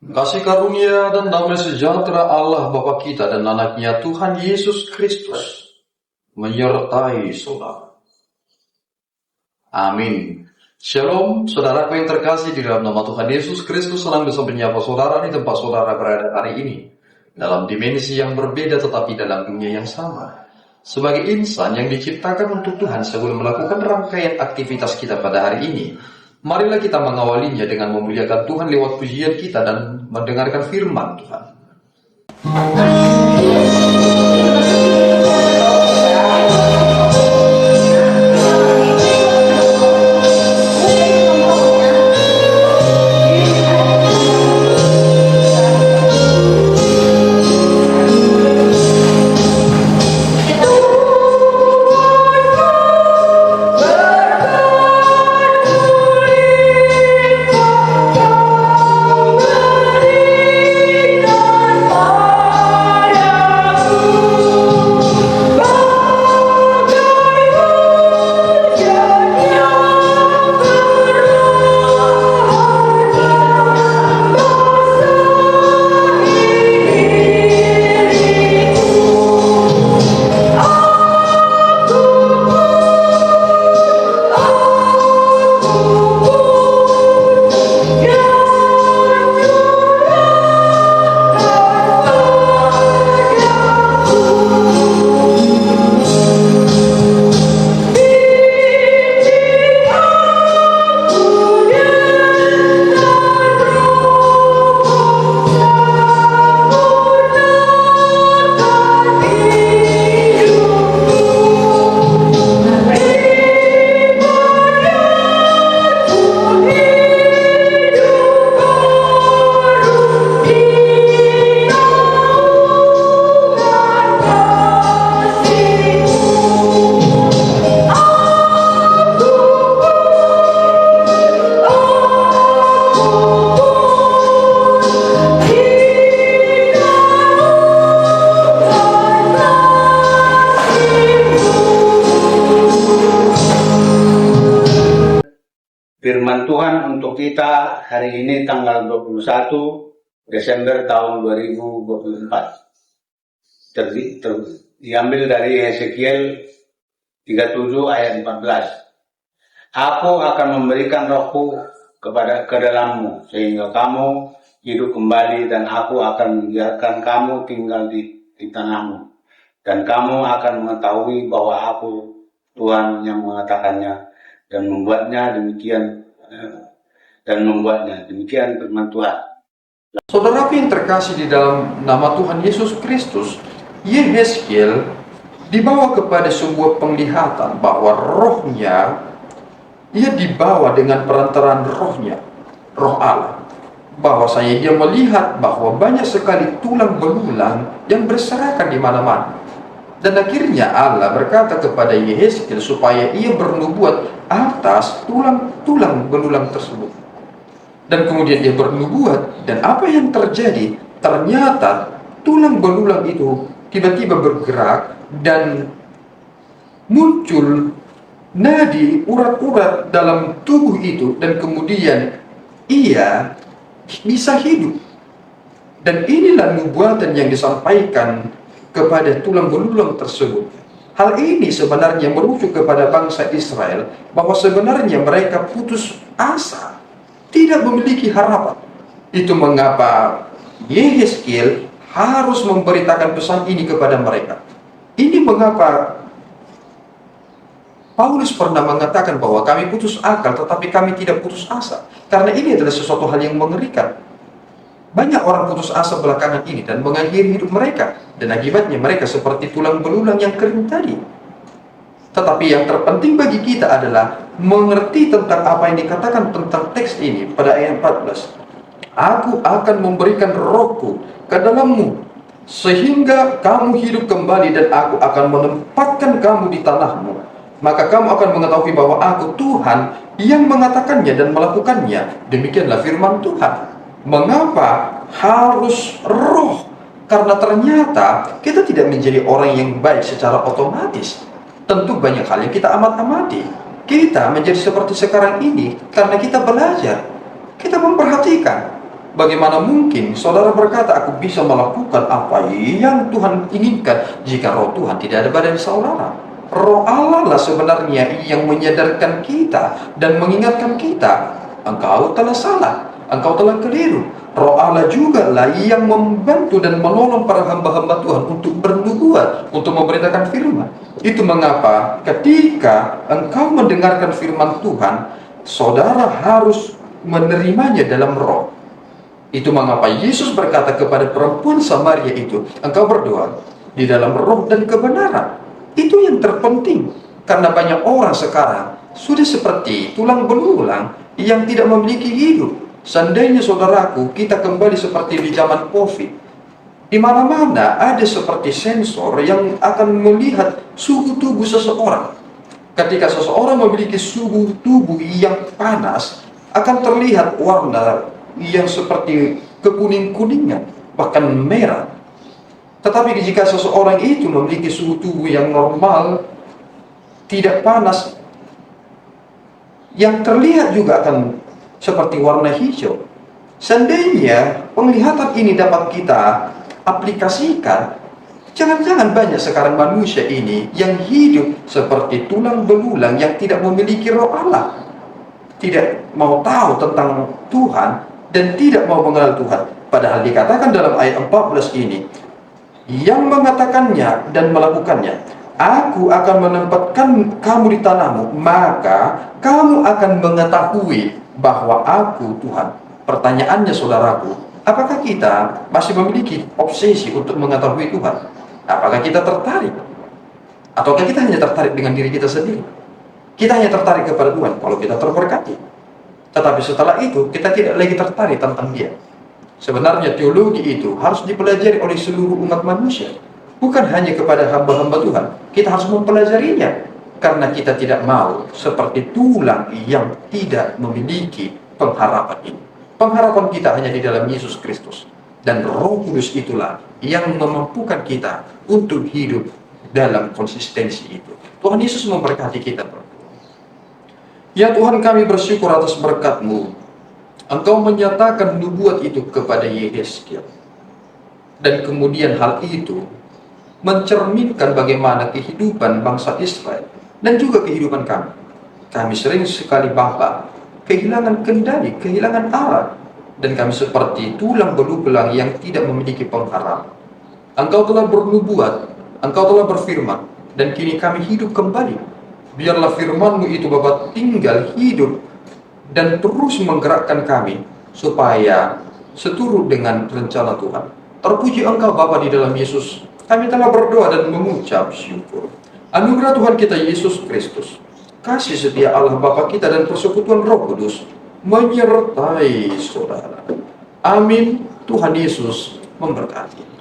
Kasih karunia dan damai sejahtera Allah Bapa kita dan anaknya Tuhan Yesus Kristus menyertai saudara. Amin. Shalom, saudaraku yang terkasih di dalam nama Tuhan Yesus Kristus. Senang bisa menyapa saudara di tempat saudara berada hari ini, dalam dimensi yang berbeda tetapi dalam dunia yang sama. Sebagai insan yang diciptakan untuk Tuhan, sebelum melakukan rangkaian aktivitas kita pada hari ini, marilah kita mengawalinya dengan memuliakan Tuhan lewat pujian kita dan mendengarkan firman Tuhan. Firman Tuhan untuk kita hari ini tanggal 21 Desember tahun 2024. Diambil dari Yeskiel 37 ayat 14. Aku akan memberikan rohku ke dalammu sehingga kamu hidup kembali, dan aku akan membiarkan kamu tinggal di tanahmu, dan kamu akan mengetahui bahwa aku Tuhan yang mengatakannya dan membuatnya demikian firman Tuhan. Saudaraku yang terkasih di dalam nama Tuhan Yesus Kristus, Yeskiel dibawa kepada sebuah penglihatan bahwa rohnya, ia dibawa dengan perantaraan rohnya, roh Allah. Bahwasanya dia melihat bahwa banyak sekali tulang belulang yang berserakan di mana-mana. Dan akhirnya Allah berkata kepada Yeskiel supaya ia bernubuat atas tulang-tulang belulang tersebut. Dan kemudian dia bernubuat, dan apa yang terjadi? Ternyata tulang belulang itu tiba-tiba bergerak dan muncul nadi, urat-urat dalam tubuh itu, dan kemudian ia bisa hidup. Dan inilah nubuatan yang disampaikan kepada tulang belulang tersebut. Hal ini sebenarnya merujuk kepada bangsa Israel, bahwa sebenarnya mereka putus asa, tidak memiliki harapan. Itu mengapa Yeskiel harus memberitakan pesan ini kepada mereka. Ini mengapa Paulus pernah mengatakan bahwa kami putus akal tetapi kami tidak putus asa, karena ini adalah sesuatu hal yang mengerikan. Banyak orang putus asa belakangan ini dan mengakhiri hidup mereka, dan akibatnya mereka seperti tulang belulang yang kering tadi. Tetapi yang terpenting bagi kita adalah mengerti tentang apa yang dikatakan tentang teks ini pada ayat 14. Aku akan memberikan rohku ke dalammu sehingga kamu hidup kembali, dan aku akan menempatkan kamu di tanahmu. Maka kamu akan mengetahui bahwa aku Tuhan yang mengatakannya dan melakukannya. Demikianlah firman Tuhan. Mengapa harus roh? Karena ternyata kita tidak menjadi orang yang baik secara otomatis. Tentu banyak hal yang kita amati. Kita menjadi seperti sekarang ini karena kita belajar, kita memperhatikan, Bagaimana mungkin saudara berkata, aku bisa melakukan apa yang Tuhan inginkan jika roh Tuhan tidak ada pada saudara? Roh Allah lah sebenarnya yang menyadarkan kita dan mengingatkan kita, engkau telah salah, engkau telah keliru. Roh Allah juga lah yang membantu dan menolong para hamba-hamba Tuhan untuk bernubuat, untuk memberitakan firman. Itu mengapa ketika engkau mendengarkan firman Tuhan, saudara harus menerimanya dalam roh. Itu mengapa Yesus berkata kepada perempuan Samaria itu, engkau berdoa di dalam roh dan kebenaran. Itu yang terpenting, karena banyak orang sekarang sudah seperti tulang belulang yang tidak memiliki hidup. Seandainya saudaraku, kita kembali seperti di zaman COVID, di mana-mana ada seperti sensor yang akan melihat suhu tubuh seseorang. Ketika seseorang memiliki suhu tubuh yang panas, akan terlihat warna yang seperti kekuning-kuningan, bahkan merah. Tetapi jika seseorang itu memiliki suhu tubuh yang normal, tidak panas, yang terlihat juga akan seperti warna hijau. Seandainya penglihatan ini dapat kita aplikasikan, jangan-jangan banyak sekarang manusia ini yang hidup seperti tulang belulang yang tidak memiliki roh Allah, tidak mau tahu tentang Tuhan dan tidak mau mengenal Tuhan. Padahal dikatakan dalam ayat 14 ini, yang mengatakannya dan melakukannya, aku akan menempatkan kamu di tanahmu, maka kamu akan mengetahui bahwa aku Tuhan. Pertanyaannya saudaraku, apakah kita masih memiliki obsesi untuk mengetahui Tuhan? Apakah kita tertarik? Ataukah kita hanya tertarik dengan diri kita sendiri? Kita hanya tertarik kepada Tuhan kalau kita terberkati. Tetapi setelah itu, kita tidak lagi tertarik tentang Dia. Sebenarnya teologi itu harus dipelajari oleh seluruh umat manusia. Bukan hanya kepada hamba-hamba Tuhan. Kita harus mempelajarinya. Karena kita tidak mau seperti tulang yang tidak memiliki pengharapan ini. Pengharapan kita hanya di dalam Yesus Kristus. Dan Roh Kudus itulah yang memampukan kita untuk hidup dalam konsistensi itu. Tuhan Yesus memberkati kita. Ya Tuhan, kami bersyukur atas berkat-Mu. Engkau menyatakan nubuat itu kepada Yehezkiel. Dan kemudian hal itu mencerminkan bagaimana kehidupan bangsa Israel dan juga kehidupan kami. Kami sering sekali babak, kehilangan kendali, kehilangan arah, dan kami seperti tulang belulang yang tidak memiliki pengharapan. Engkau telah bernubuat, Engkau telah berfirman, dan kini kami hidup kembali. Biarlah firman-Mu itu Bapa tinggal hidup dan terus menggerakkan kami supaya seturut dengan rencana Tuhan. Terpuji Engkau Bapa di dalam Yesus. Kami telah berdoa dan mengucap syukur. Anugerah Tuhan kita Yesus Kristus, kasih setia Allah Bapa kita dan persekutuan Roh Kudus menyertai saudara. Amin. Tuhan Yesus memberkati.